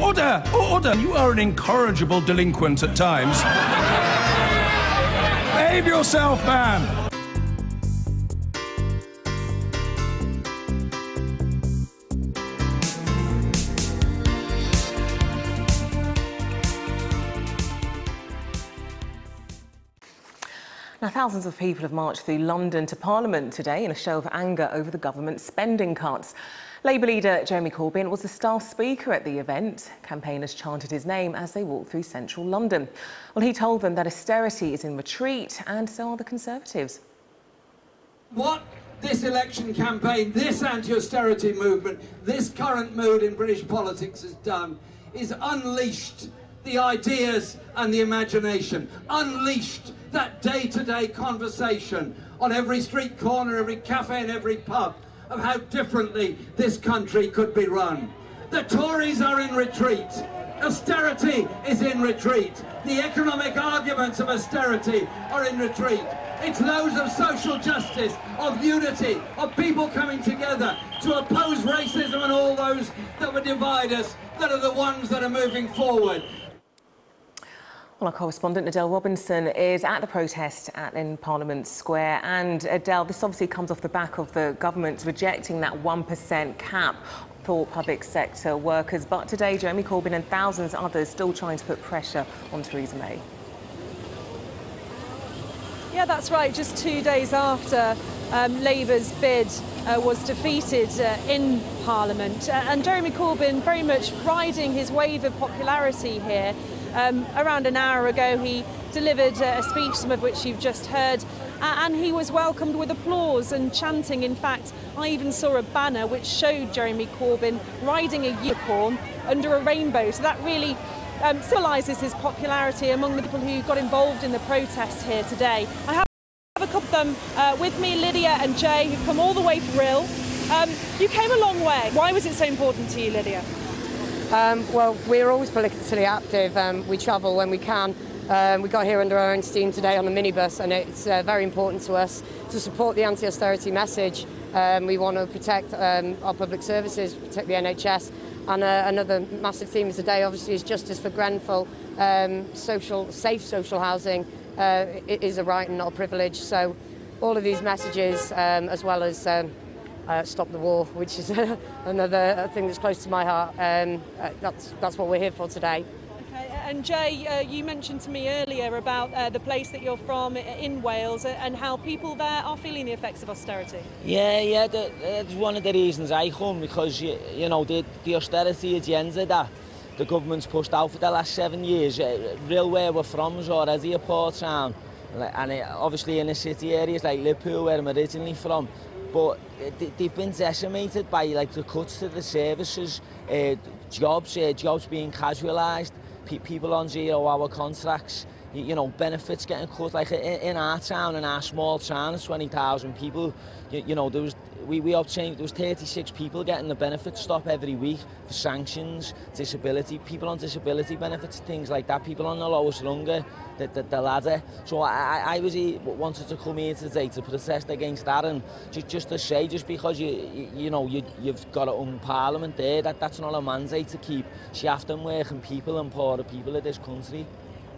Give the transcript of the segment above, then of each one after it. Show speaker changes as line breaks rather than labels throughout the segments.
Order! Order! You are an incorrigible delinquent at times. Behave yourself, man!
Now, thousands of people have marched through London to Parliament today in a show of anger over the government's spending cuts. Labour leader Jeremy Corbyn was the staff speaker at the event. Campaigners chanted his name as they walked through central London. Well, he told them that austerity is in retreat, and so are the Conservatives.
What this election campaign, this anti-austerity movement, this current mood in British politics has done is unleashed the ideas and the imagination, unleashed that day-to-day conversation on every street corner, every cafe and every pub of how differently this country could be run. The Tories are in retreat. Austerity is in retreat. The economic arguments of austerity are in retreat. It's those of social justice, of unity, of people coming together to oppose racism and all those that would divide us that are the ones that are moving forward.
Well, our correspondent Adele Robinson is at the protest in Parliament Square. And Adele, this obviously comes off the back of the government rejecting that 1% cap for public sector workers. But today, Jeremy Corbyn and thousands of others still trying to put pressure on Theresa May.
Yeah, that's right. Just 2 days after Labour's bid was defeated in Parliament. And Jeremy Corbyn very much riding his wave of popularity here. Around an hour ago, he delivered a speech, some of which you've just heard, and he was welcomed with applause and chanting. In fact, I even saw a banner which showed Jeremy Corbyn riding a unicorn under a rainbow. So that really symbolises his popularity among the people who got involved in the protest here today. I have a couple of them with me, Lydia and Jay, who've come all the way from Rill. You came a long way. Why was it so important to you, Lydia?
Well, we're always politically active. We travel when we can. We got here under our own steam today on a minibus, and it's very important to us to support the anti-austerity message. We want to protect our public services, protect the NHS, and another massive theme of the day, obviously, is justice for Grenfell. Safe social housing it is a right and not a privilege. So all of these messages, as well as stop the war, which is another thing that's close to my heart. That's what we're here for today.
Okay. And Jay, you mentioned to me earlier about the place that you're from in Wales and how people there are feeling the effects of austerity.
Yeah, that's one of the reasons I come, because you know the austerity agenda that the government's pushed out for the last 7 years. Real where we're from is already a poor town, and obviously in the city areas like Liverpool, where I'm originally from. But they've been decimated by the cuts to the services, jobs being casualised, people on 0-hour contracts, benefits getting cut. Like in our town, in our small town of 20,000 people, we obtained, there was 36 people getting the benefit stop every week for sanctions, disability, people on disability benefits, things like that, people on the lowest rung, the ladder. So I wanted to come here today to protest against that, and just to say, just because you've got an own parliament there, that's not a mandate to keep shafting working people and poorer people of this country.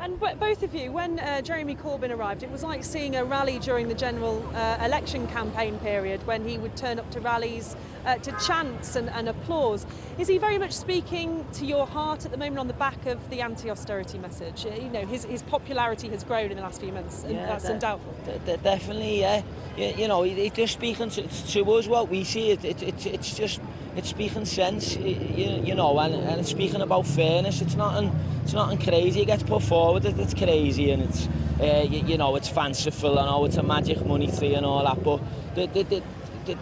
And both of you, when Jeremy Corbyn arrived, it was like seeing a rally during the general election campaign period, when he would turn up to rallies to chants and applause. Is he very much speaking to your heart at the moment on the back of the anti-austerity message? His popularity has grown in the last few months, and that's undoubtedly.
Definitely, yeah. He's just speaking to us what we see. It's speaking sense, and it's speaking about fairness. It's nothing crazy. It gets put forward that it's crazy, and it's it's fanciful, and it's a magic money tree and all that. But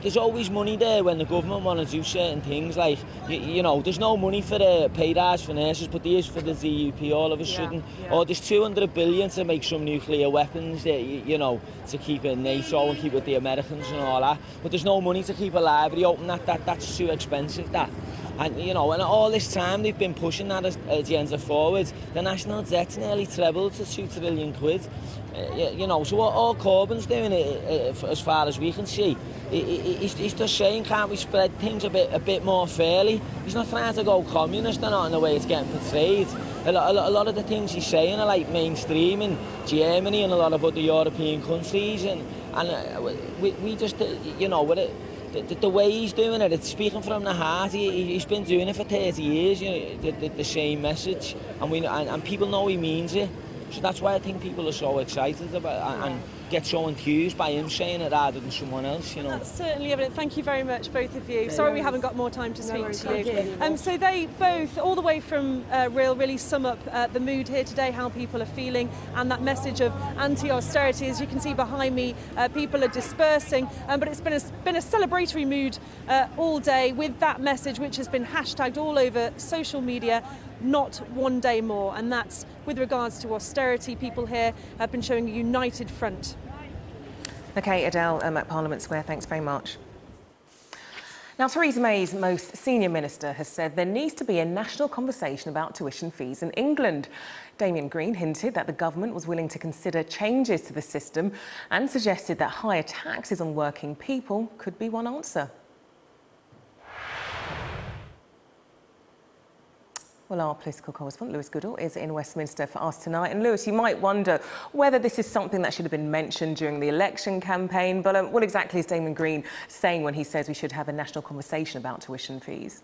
there's always money there when the government want to do certain things. Like there's no money for the pay rise for nurses, but there is for the DUP all of a sudden. Yeah. Or there's 200 billion to make some nuclear weapons, to keep in NATO and keep with the Americans and all that. But there's no money to keep a library open. That's too expensive. And, you know, and all this time they've been pushing that agenda forward. The national debt's nearly trebled to £2 trillion. You know, so what all Corbyn's doing, as far as we can see, he's just saying, can't we spread things a bit more fairly? He's not trying to go communist or not in the way it's getting portrayed. A lot of the things he's saying are like mainstream in Germany and a lot of other European countries, and we just, you know, the way he's doing it, it's speaking from the heart. He's been doing it for 30 years, you know, the same message, and people know he means it. So that's why I think people are so excited about it and get so enthused by him saying it rather than someone else, you know.
That's certainly evident. Thank you very much, both of you. Sorry we haven't got more time to speak to you. So they both, all the way from really sum up the mood here today, how people are feeling, and that message of anti-austerity. As you can see behind me, people are dispersing, but it's been a celebratory mood all day with that message, which has been hashtagged all over social media. Not one day more, and that's with regards to austerity. People here have been showing a united front.
OK, Adele at Parliament Square, thanks very much. Now, Theresa May's most senior minister has said there needs to be a national conversation about tuition fees in England. Damian Green hinted that the government was willing to consider changes to the system and suggested that higher taxes on working people could be one answer. Well, our political correspondent, Lewis Goodall, is in Westminster for us tonight. And Lewis, you might wonder whether this is something that should have been mentioned during the election campaign. But what exactly is Damian Green saying when he says we should have a national conversation about tuition fees?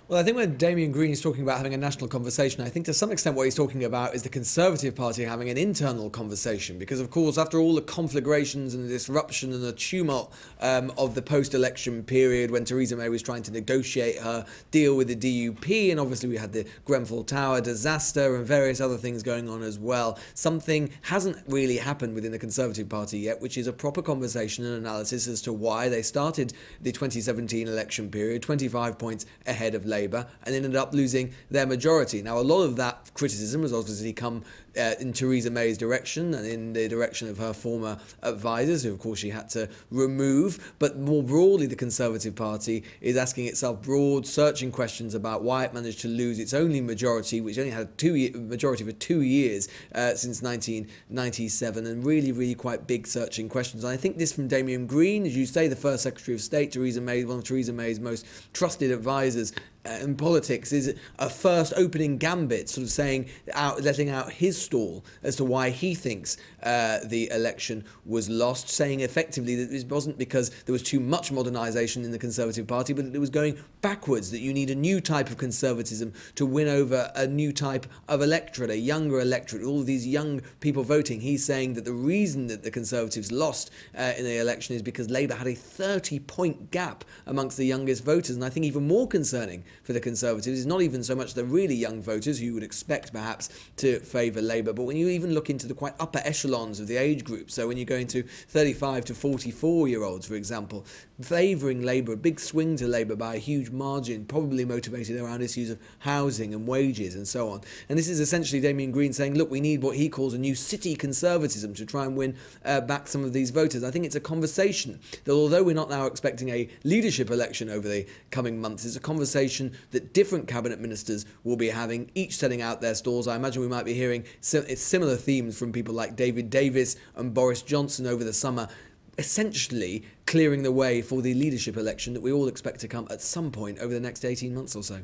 Well, I think when Damian Green is talking about having a national conversation, I think to some extent what he's talking about is the Conservative Party having an internal conversation. Because, of course, after all the conflagrations and the disruption and the tumult of the post-election period when Theresa May was trying to negotiate her deal with the DUP, and obviously we had the Grenfell Tower disaster and various other things going on as well, something hasn't really happened within the Conservative Party yet, which is a proper conversation and analysis as to why they started the 2017 election period 25 points ahead of Labour and ended up losing their majority. Now, a lot of that criticism has obviously come in Theresa May's direction and in the direction of her former advisors, who of course she had to remove. But more broadly, the Conservative Party is asking itself broad, searching questions about why it managed to lose its only majority, which only had a majority for 2 years since 1997, and really quite big searching questions. And I think this from Damian Green, as you say, the first Secretary of State, Theresa May, one of Theresa May's most trusted advisors in politics, is a first opening gambit, sort of letting out his stall as to why he thinks the election was lost, saying effectively that it wasn't because there was too much modernisation in the Conservative Party, but that it was going backwards, that you need a new type of conservatism to win over a new type of electorate, a younger electorate, all of these young people voting. He's saying that the reason that the Conservatives lost in the election is because Labour had a 30-point gap amongst the youngest voters. And I think even more concerning for the Conservatives is not even so much the really young voters who you would expect perhaps to favour Labour, but when you even look into the quite upper echelons of the age group, so when you go into 35 to 44-year-olds, for example, favouring Labour, a big swing to Labour by a huge margin, probably motivated around issues of housing and wages and so on. And this is essentially Damian Green saying, look, we need what he calls a new city conservatism to try and win back some of these voters. I think it's a conversation that, although we're not now expecting a leadership election over the coming months, it's a conversation that different cabinet ministers will be having, each setting out their stalls. I imagine we might be hearing similar themes from people like David Davis and Boris Johnson over the summer, essentially clearing the way for the leadership election that we all expect to come at some point over the next 18 months or so.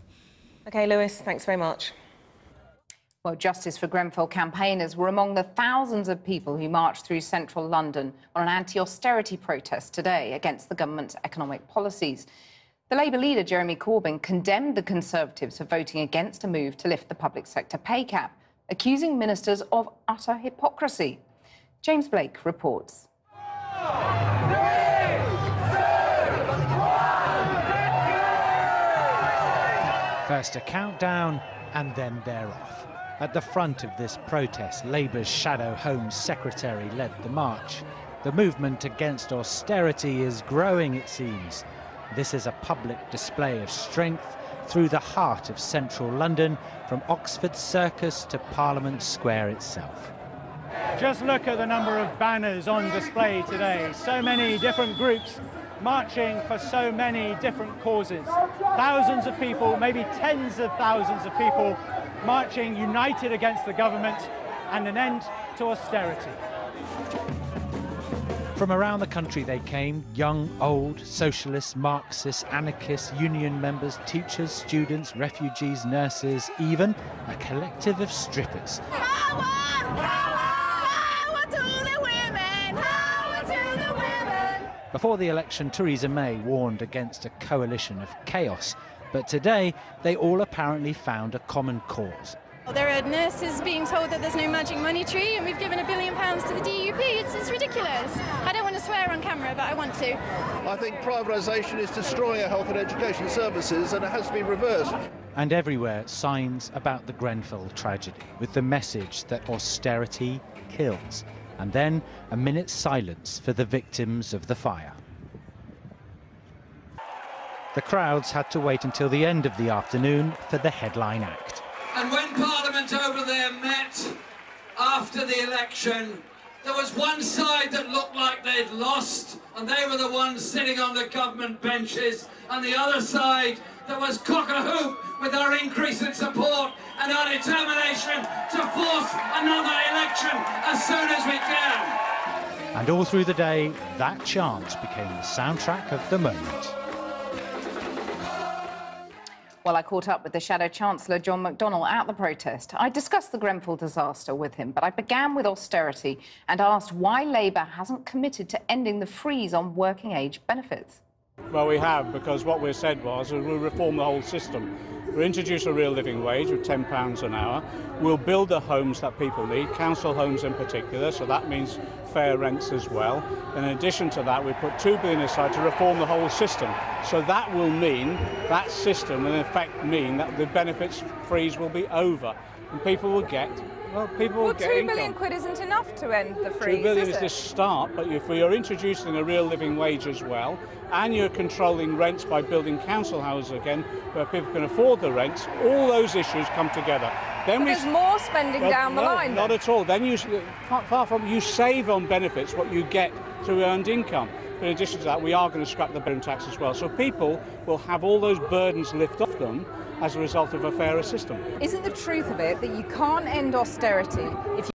OK, Lewis, thanks very much.
Well, Justice for Grenfell campaigners were among the thousands of people who marched through central London on an anti-austerity protest today against the government's economic policies. The Labour leader, Jeremy Corbyn, condemned the Conservatives for voting against a move to lift the public sector pay cap, accusing ministers of utter hypocrisy. James Blake reports.
First a countdown and then they're off. At the front of this protest, Labour's Shadow Home Secretary led the march. The movement against austerity is growing, it seems. This is a public display of strength through the heart of central London, from Oxford Circus to Parliament Square itself.
Just look at the number of banners on display today. So many different groups marching for so many different causes. Thousands of people, maybe tens of thousands of people, marching united against the government and an end to austerity.
From around the country they came, young, old, socialists, Marxists, anarchists, union members, teachers, students, refugees, nurses, even a collective of strippers.
Power! Power to the women! Power to the women!
Before the election, Theresa May warned against a coalition of chaos, but today they all apparently found a common cause.
There are nurses being told that there's no magic money tree and we've given £1 billion to the DUP. It's ridiculous. I don't want to swear on camera, but I want to.
I think privatisation is destroying our health and education services and it has to be reversed.
And everywhere signs about the Grenfell tragedy with the message that austerity kills. And then a minute's silence for the victims of the fire. The crowds had to wait until the end of the afternoon for the headline act.
And when Parliament over there met after the election, there was one side that looked like they'd lost, and they were the ones sitting on the government benches, and the other side that was cock-a-hoop with our increase in support and our determination to force another election as soon as we can.
And all through the day, that chant became the soundtrack of the moment.
Well, I caught up with the Shadow Chancellor, John McDonald, at the protest. I discussed the Grenfell disaster with him, but I began with austerity and asked why Labour hasn't committed to ending the freeze on working-age benefits.
Well, we have, because what we said was we'll reform the whole system. We'll introduce a real living wage of £10 an hour. We'll build the homes that people need, council homes in particular, so that means fair rents as well. And in addition to that, we put £2 billion aside to reform the whole system. So that will mean, that system will in effect mean that the benefits freeze will be over and people will get, well, people will get
£2
income.
billion quid isn't enough to end the freeze,
£2 billion
is
is the start, but if you're introducing a real living wage as well, and you're controlling rents by building council houses again, where people can afford the rents, all those issues come together.
Then there's more spending down the line.
Not at all. Then you, far from you save on benefits what you get through earned income. But in addition to that, we are going to scrap the bedroom tax as well. So people will have all those burdens lift off them as a result of a fairer system.
Isn't the truth of it that you can't end austerity if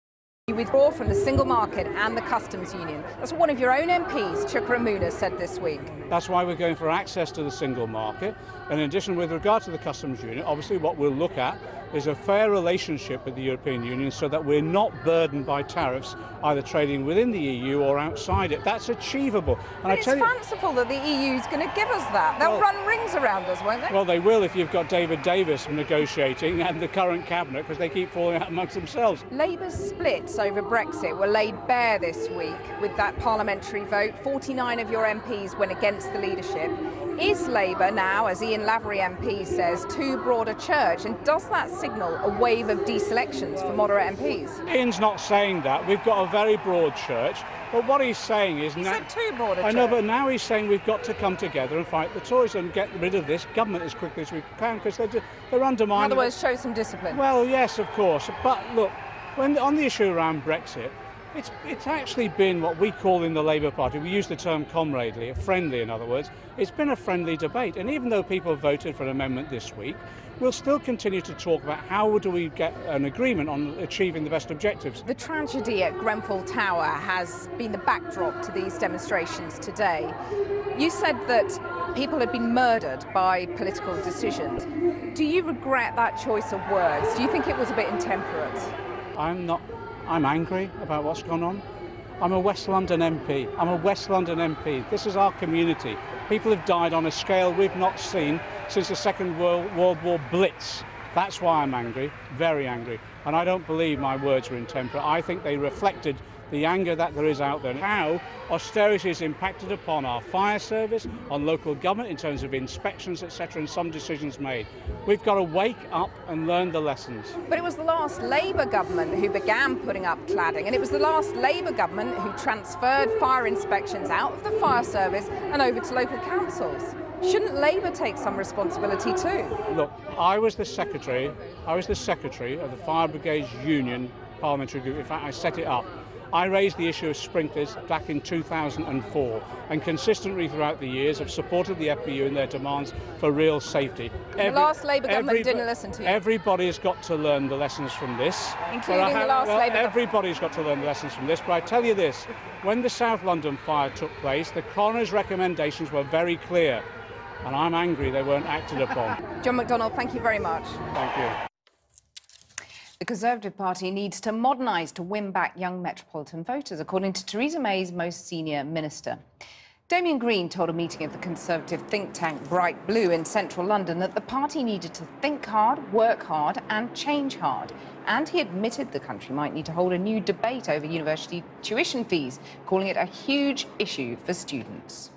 you withdraw from the single market and the customs union? That's what one of your own MPs, Chukra Muna, said this week.
That's why we're going for access to the single market. And in addition, with regard to the customs union, obviously what we'll look at is a fair relationship with the European Union so that we're not burdened by tariffs, either trading within the EU or outside it. That's achievable.
And it's fanciful that the EU is going to give us that. They'll run rings around us, won't they?
Well, they will if you've got David Davis negotiating and the current cabinet, because they keep falling out amongst themselves.
Labour's splits over Brexit were laid bare this week with that parliamentary vote. 49 of your MPs went against the leadership. Is Labour now, as Ian Lavery MP says, too broad a church? And does that signal a wave of deselections for moderate MPs?
Ian's not saying that. We've got a very broad church. But what he's saying is...
He said too broad a
church.
church.
I know, but now he's saying we've got to come together and fight the Tories and get rid of this government as quickly as we can, because they're undermining...
In other words, show some discipline.
Well, yes, of course. But look, on the issue around Brexit, it's actually been what we call in the Labour Party, we use the term comradely, friendly in other words, it's been a friendly debate. And even though people voted for an amendment this week, we'll still continue to talk about how do we get an agreement on achieving the best objectives.
The tragedy at Grenfell Tower has been the backdrop to these demonstrations today. You said that people had been murdered by political decisions. Do you regret that choice of words? Do you think it was a bit intemperate?
I'm not. I'm angry about what's gone on. I'm a West London MP. I'm a West London MP. This is our community. People have died on a scale we've not seen since the Second World War Blitz. That's why I'm angry, very angry. And I don't believe my words were intemperate. I think they reflected the anger that there is out there, and how austerity has impacted upon our fire service, on local government in terms of inspections, etc., and some decisions made. We've got to wake up and learn the lessons.
But it was the last Labour government who began putting up cladding, and it was the last Labour government who transferred fire inspections out of the fire service and over to local councils. Shouldn't Labour take some responsibility too?
Look, I was the secretary of the Fire Brigades Union parliamentary group. In fact, I set it up. I raised the issue of sprinklers back in 2004 and consistently throughout the years have supported the FBU in their demands for real safety.
The last Labour government didn't listen to you.
Everybody's got to learn the lessons from this.
Including the last Labour government.
Everybody's got to learn the lessons from this, but I tell you this, when the South London fire took place, the coroner's recommendations were very clear, and I'm angry they weren't acted upon.
John McDonald, thank you very much.
Thank you.
The Conservative Party needs to modernise to win back young metropolitan voters, according to Theresa May's most senior minister. Damian Green told a meeting of the Conservative think tank Bright Blue in central London that the party needed to think hard, work hard and change hard. And he admitted the country might need to hold a new debate over university tuition fees, calling it a huge issue for students.